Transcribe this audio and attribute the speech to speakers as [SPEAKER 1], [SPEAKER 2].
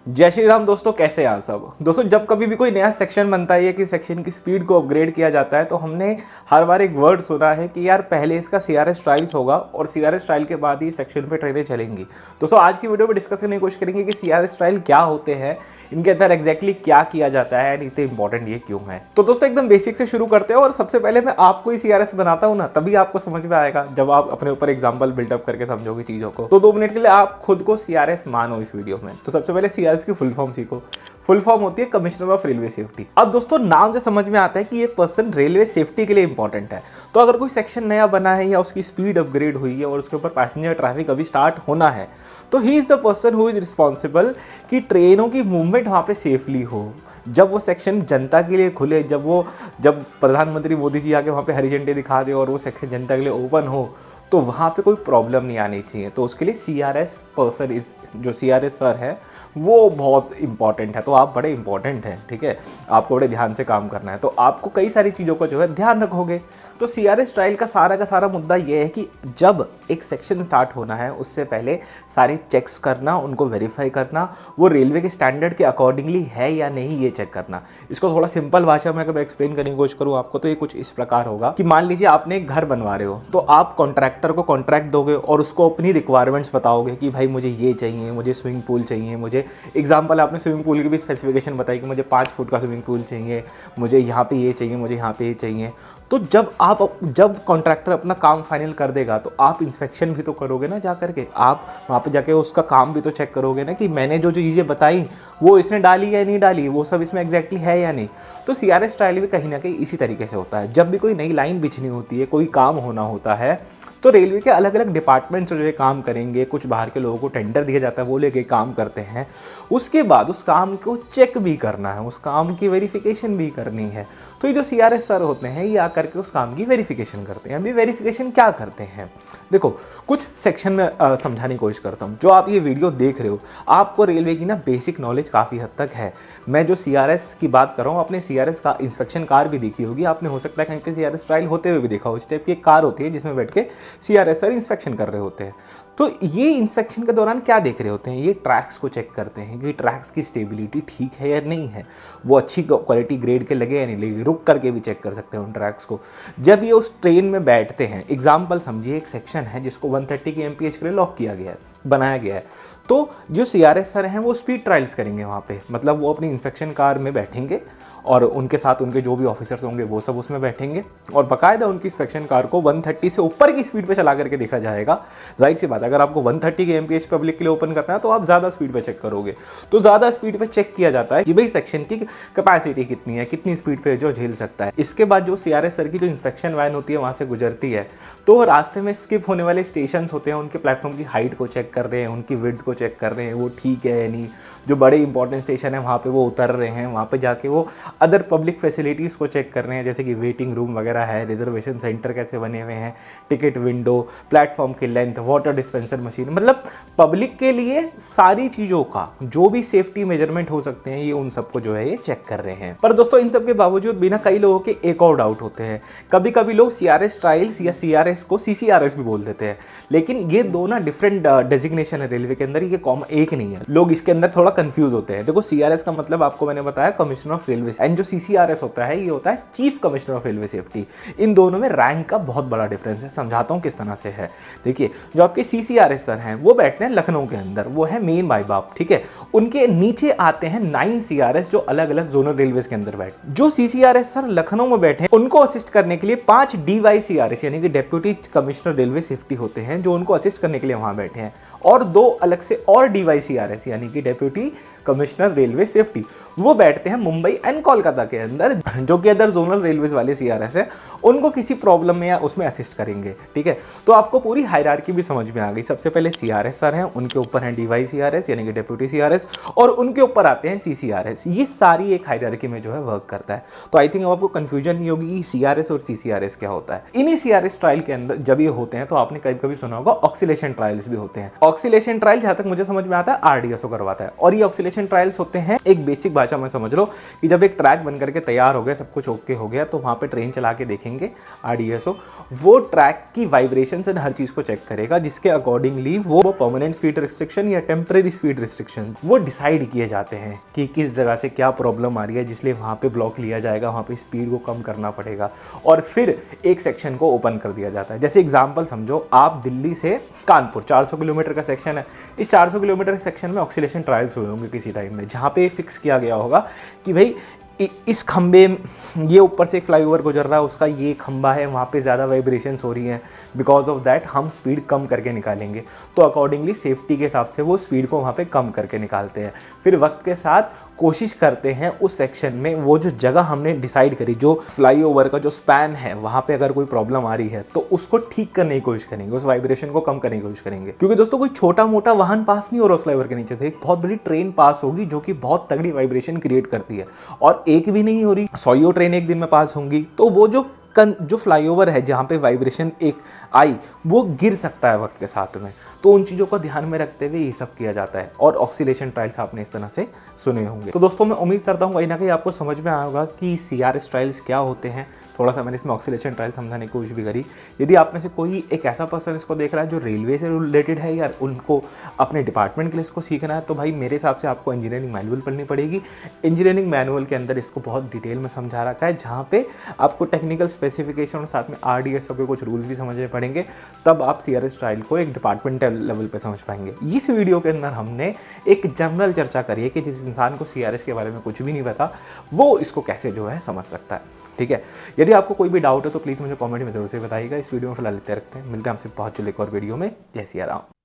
[SPEAKER 1] जय श्री राम दोस्तों, कैसे हैं आप सब। दोस्तों, जब कभी भी कोई नया सेक्शन बनता है या कि सेक्शन की स्पीड को अपग्रेड किया जाता है तो हमने हर बार एक वर्ड सुना है कि यार पहले इसका सीआरएस ट्रायल्स होगा और सीआरएस ट्रायल के बाद ही सेक्शन पे ट्रेनें चलेंगी। दोस्तों, आज की वीडियो में डिस्कस करने की कोशिश करेंगे कि सीआरएस ट्रायल क्या होते हैं, इनके अंदर एग्जैक्टली क्या किया जाता है एंड इतने इंपॉर्टेंट ये क्यों है। तो दोस्तों, एकदम बेसिक से शुरू करते हैं और सबसे पहले मैं आपको ही सीआरएस बनाता हूँ ना, तभी आपको समझ में आएगा जब आप अपने ऊपर एग्जाम्पल बिल्डअप करके समझोगे चीज़ों को। तो 2 मिनट के लिए आप खुद को सीआरएस मानो इस वीडियो में। तो सबसे पहले सीआरएस की फुल फॉर्म सीखो। फुल फॉर्म होती है कमिश्नर ऑफ रेलवे सेफ्टी। अब दोस्तों, नाम से समझ में आता है कि ये पर्सन रेलवे सेफ्टी के लिए इंपॉर्टेंट है। तो अगर कोई सेक्शन नया बना है या उसकी स्पीड अपग्रेड हुई है और उसके ऊपर पैसेंजर ट्रैफिक अभी स्टार्ट होना है, तो he is the person who is responsible कि ट्रेनों की मूवमेंट वहाँ पे सेफली हो। जब वो सेक्शन जनता के लिए खुले, जब प्रधानमंत्री मोदी जी आके वहाँ पे हरी झंडी दिखा दे और वो सेक्शन जनता के लिए ओपन हो, तो वहाँ पे कोई प्रॉब्लम नहीं आनी चाहिए। तो उसके लिए सीआरएस पर्सन इस जो सीआरएस सर है वो बहुत इंपॉर्टेंट है। तो आप बड़े इंपॉर्टेंट हैं, ठीक है, आपको बड़े ध्यान से काम करना है। तो आपको कई सारी चीज़ों का जो है ध्यान रखोगे। तो सीआरएस ट्रायल का सारा मुद्दा ये है कि जब एक सेक्शन स्टार्ट होना है उससे पहले सारे चेक्स करना, उनको वेरीफाई करना, वो रेलवे के स्टैंडर्ड के अकॉर्डिंगली है या नहीं ये चेक करना। इसको थोड़ा सिंपल भाषा में अगर मैं एक्सप्लेन करने की कोशिश करूँ आपको, तो ये कुछ इस प्रकार होगा कि मान लीजिए आपने एक घर बनवा रहे हो, तो आप कॉन्ट्रैक्टर को कॉन्ट्रैक्ट दोगे और उसको अपनी रिक्वायरमेंट्स बताओगे कि भाई मुझे ये चाहिए, मुझे स्विमिंग पूल चाहिए, मुझे एग्जाम्पल आपने स्विमिंग पूल की भी स्पेसिफिकेशन बताई कि मुझे 5 फुट का स्विमिंग पूल चाहिए, मुझे यहाँ पे ये चाहिए, मुझे यहाँ पे ये चाहिए। तो जब कॉन्ट्रैक्टर अपना काम फाइनल कर देगा तो आप इंस्पेक्शन भी तो करोगे ना, जा करके आप वहाँ पे जाके उसका काम भी तो चेक करोगे ना कि मैंने जो चीज़ें बताई वो इसने डाली या नहीं डाली, वो सब इसमें एग्जैक्टली है या नहीं। तो सीआरएस ट्रायल भी कहीं ना कहीं इसी तरीके से होता है। जब भी कोई नई लाइन बिछनी होती है, कोई काम होना होता है, तो रेलवे के अलग अलग डिपार्टमेंट्स जो है काम करेंगे, कुछ बाहर के लोगों को टेंडर दिया जाता है, वो लेके काम करते हैं। उसके बाद उस काम को चेक भी करना है, उस काम की वेरिफिकेशन भी करनी है। तो ये जो सीआरएस सर होते हैं ये आकर के उस काम की वेरिफिकेशन करते हैं। अभी वेरिफिकेशन क्या करते हैं, देखो कुछ सेक्शन में समझाने की कोशिश करता हूँ। जो आप ये वीडियो देख रहे हो, आपको रेलवे की ना बेसिक नॉलेज काफ़ी हद तक है। मैं जो सीआरएस की बात कर रहा हूँ, अपने सीआरएस का इंस्पेक्शन कार भी देखी होगी आपने, हो सकता है कहीं पे सीआरएस ट्रायल होते हुए भी देखा हो। इस टाइप की एक कार होती है जिसमें बैठ के सीआरएस सर इंस्पेक्शन कर रहे होते हैं। तो ये इंस्पेक्शन के दौरान क्या देख रहे होते हैं, ये ट्रैक्स को चेक करते हैं कि ट्रैक्स की स्टेबिलिटी ठीक है या नहीं है, वो अच्छी क्वालिटी ग्रेड के लगे या नहीं लगे। रुक करके भी चेक कर सकते हैं उन ट्रैक्स को। जब ये उस ट्रेन में बैठते हैं, एग्जाम्पल समझिए एक सेक्शन है जिसको 130 kmph के लिए लॉक किया गया है, बनाया गया है। तो जो सीआरएस सर हैं वो स्पीड ट्रायल्स करेंगे वहाँ पे, मतलब वो अपनी इंस्पेक्शन कार में बैठेंगे और उनके साथ उनके जो भी ऑफिसर्स होंगे वो सब उसमें बैठेंगे और बाकायदा उनकी इंस्पेक्शन कार को 130 से ऊपर की स्पीड पे चला करके देखा जाएगा। जाहिर सी बात है, अगर आपको 130 kmph पब्लिक के लिए ओपन करना है तो आप ज़्यादा स्पीड पे चेक करोगे। तो ज़्यादा स्पीड पे चेक किया जाता है कि भाई सेक्शन की कैपेसिटी कितनी है, कितनी स्पीड पे जो झेल सकता है। इसके बाद जो सीआरएस सर की जो इंस्पेक्शन वैन होती है वहाँ से गुजरती है, तो रास्ते में स्किप होने वाले स्टेशन होते हैं, उनके प्लेटफॉर्म की हाइट को चेक कर रहे हैं, उनकी विड्थ को चेक कर रहे हैं, वो ठीक है या नहीं। जो बड़े इंपॉर्टेंट स्टेशन है वहाँ पे वो उतर रहे हैं, वहाँ पे जाके वो अदर पब्लिक फैसिलिटीज़ को चेक कर रहे हैं, जैसे कि वेटिंग रूम वगैरह है, रिजर्वेशन सेंटर कैसे बने हुए हैं, टिकट विंडो, प्लेटफॉर्म की लेंथ, वाटर डिस्पेंसर मशीन, मतलब पब्लिक के लिए सारी चीज़ों का जो भी सेफ्टी मेजरमेंट हो सकते हैं ये उन सबको जो है ये चेक कर रहे हैं। पर दोस्तों, इन सब के बावजूद भी ना कई लोगों के एक और डाउट होते हैं। कभी कभी लोग सीआरएस ट्रायल्स या सीआरएस को सीसीआरएस भी बोल देते हैं, लेकिन ये दो ना डिफरेंट डेजिग्नेशन है रेलवे के अंदर, ये कॉमन एक नहीं है। लोग इसके अंदर थोड़ा कंफ्यूज होते हैं। देखो, सीआरएस का मतलब आपको मैंने बताया कमिश्नर ऑफ रेलवे, एंड जो सीसीआरएस होता है ये होता है chief commissioner of railway safety. इन दोनों में रैंक का बहुत बड़ा डिफरेंस है। समझाता हूँ किस तरह से है। देखिए, जो आपके सीसीआरएस सर हैं वो बैठते हैं लखनऊ के अंदर, वो है मेन भाई बाप, ठीक है। उनके नीचे आते हैं 9 सीआरएस जो अलग अलग जोनल रेलवेज के अंदर बैठे। जो सीसीआरएस सर लखनऊ में बैठे हैं उनको असिस्ट करने के लिए 5 डीवाईसीआरएस यानी कि डेप्यूटी कमिश्नर रेलवे सेफ्टी होते हैं जो उनको असिस्ट करने के लिए वहां बैठे हैं, और 2 अलग से और डीवाईसीआरएस यानी कि डेप्यूटी कमिश्नर रेलवे सेफ्टी वो बैठते हैं मुंबई एंड कोलकाता के अंदर, जो कि अदर जोनल रेलवेज वाले सीआरएस है, उनको किसी प्रॉब्लम में या उसमें असिस्ट करेंगे, ठीक है। तो आपको पूरी हायरार्की भी समझ में आ गई। सबसे पहले सीआरएस सर हैं, उनके ऊपर हैं डीवाईसीआरएस यानी कि डेप्यूटी सीआरएस, और उनके ऊपर आते हैं सीसीआरएस। ये सारी एक हायरार्की में जो है वर्क करता है। तो आई थिंक अब आपको कंफ्यूजन नहीं होगी कि सीआरएस और सीसीआरएस क्या होता है। इन्हीं सीआरएस ट्रायल के अंदर जब ये होते हैं तो आपने कभी कभी सुना होगा ऑक्सीलेशन ट्रायल्स भी होते हैं। ऑक्सीलेशन ट्रायल जहाँ तक मुझे समझ में आता है आरडीएसओ करवाता है। और ये ऑक्सीलेशन ट्रायल्स होते हैं, एक बेसिक भाषा में समझ लो कि जब एक ट्रैक बन करके तैयार हो गया, सब कुछ ओके हो गया, तो वहाँ पे ट्रेन चला के देखेंगे आरडीएसओ, वो ट्रैक की वाइब्रेशन से हर चीज़ को चेक करेगा, जिसके अकॉर्डिंगली वो परमानेंट स्पीड रिस्ट्रिक्शन या टेम्परेरी स्पीड रिस्ट्रिक्शन वो डिसाइड किए जाते हैं कि किस जगह से क्या प्रॉब्लम आ रही है, जिसलिए वहाँ पे ब्लॉक लिया जाएगा, वहाँ पे स्पीड को कम करना पड़ेगा और फिर एक सेक्शन को ओपन कर दिया जाता है। जैसे एग्जांपल समझो, आप दिल्ली से कानपुर 400 किलोमीटर का सेक्शन है, इस 400 किलोमीटर के सेक्शन में ऑक्सीलेशन ट्रायल्स हुए होंगे किसी टाइम में, जहाँ पे फिक्स किया गया होगा कि भाई इस खंबे, ये ऊपर से एक फ्लाईओवर गुजर रहा है, उसका ये खंबा है, वहाँ पे ज़्यादा वाइब्रेशंस हो रही हैं, बिकॉज ऑफ दैट हम स्पीड कम करके निकालेंगे। तो अकॉर्डिंगली सेफ्टी के हिसाब से वो स्पीड को वहाँ पे कम करके निकालते हैं। फिर वक्त के साथ कोशिश करते हैं उस सेक्शन में वो जो जगह हमने डिसाइड करी, जो फ्लाईओवर का जो स्पैन है, वहाँ पे अगर कोई प्रॉब्लम आ रही है तो उसको ठीक करने की कोशिश करेंगे, उस वाइब्रेशन को कम करने की कोशिश करेंगे। क्योंकि दोस्तों कोई छोटा मोटा वाहन पास नहीं हो रहा उस फ्लाईओवर के नीचे से, एक बहुत बड़ी ट्रेन पास होगी जो कि बहुत तगड़ी वाइब्रेशन क्रिएट करती है, और एक भी नहीं हो रही, 100 ट्रेन एक दिन में पास होंगी, तो वो जो फ्लाईओवर है जहाँ पे वाइब्रेशन एक आई, वो गिर सकता है वक्त के साथ में। तो उन चीज़ों को ध्यान में रखते हुए ये सब किया जाता है। और ऑक्सीलेशन ट्रायल्स आपने इस तरह से सुने होंगे। तो दोस्तों मैं उम्मीद करता हूँ कहीं ना कहीं आपको समझ में आया होगा कि CRS ट्रायल्स क्या होते हैं। थोड़ा सा मैंने इसमें ऑक्सीलेशन ट्रायल समझाने की कोशिश भी करी। यदि आप में से कोई एक ऐसा पर्सन इसको देख रहा है जो रेलवे से रिलेटेड है या उनको अपने डिपार्टमेंट के लिए इसको सीखना है, तो भाई मेरे हिसाब से आपको इंजीनियरिंग मैनुअल पढ़नी पड़ेगी। इंजीनियरिंग मैनुअल के अंदर इसको बहुत डिटेल में समझा रखा है, जहाँ पे आपको टेक्निकल स्पेसिफिकेशन और साथ में RDSO के कुछ रूल्स भी समझने पड़ेंगे, तब आप CRS ट्रायल को एक डिपार्टमेंटल लेवल पे समझ पाएंगे। इस वीडियो के अंदर हमने एक जनरल चर्चा करी है कि जिस इंसान को CRS के बारे में कुछ भी नहीं पता, वो इसको कैसे जो है समझ सकता है। ठीक है, यदि आपको कोई भी डाउट है तो प्लीज़ मुझे कमेंट में जरूर से बताइएगा। इस वीडियो में फिलहाल इतना रखते हैं, मिलते हैं आपसे बहुत जल्द एक और वीडियो में। जय सिया राम।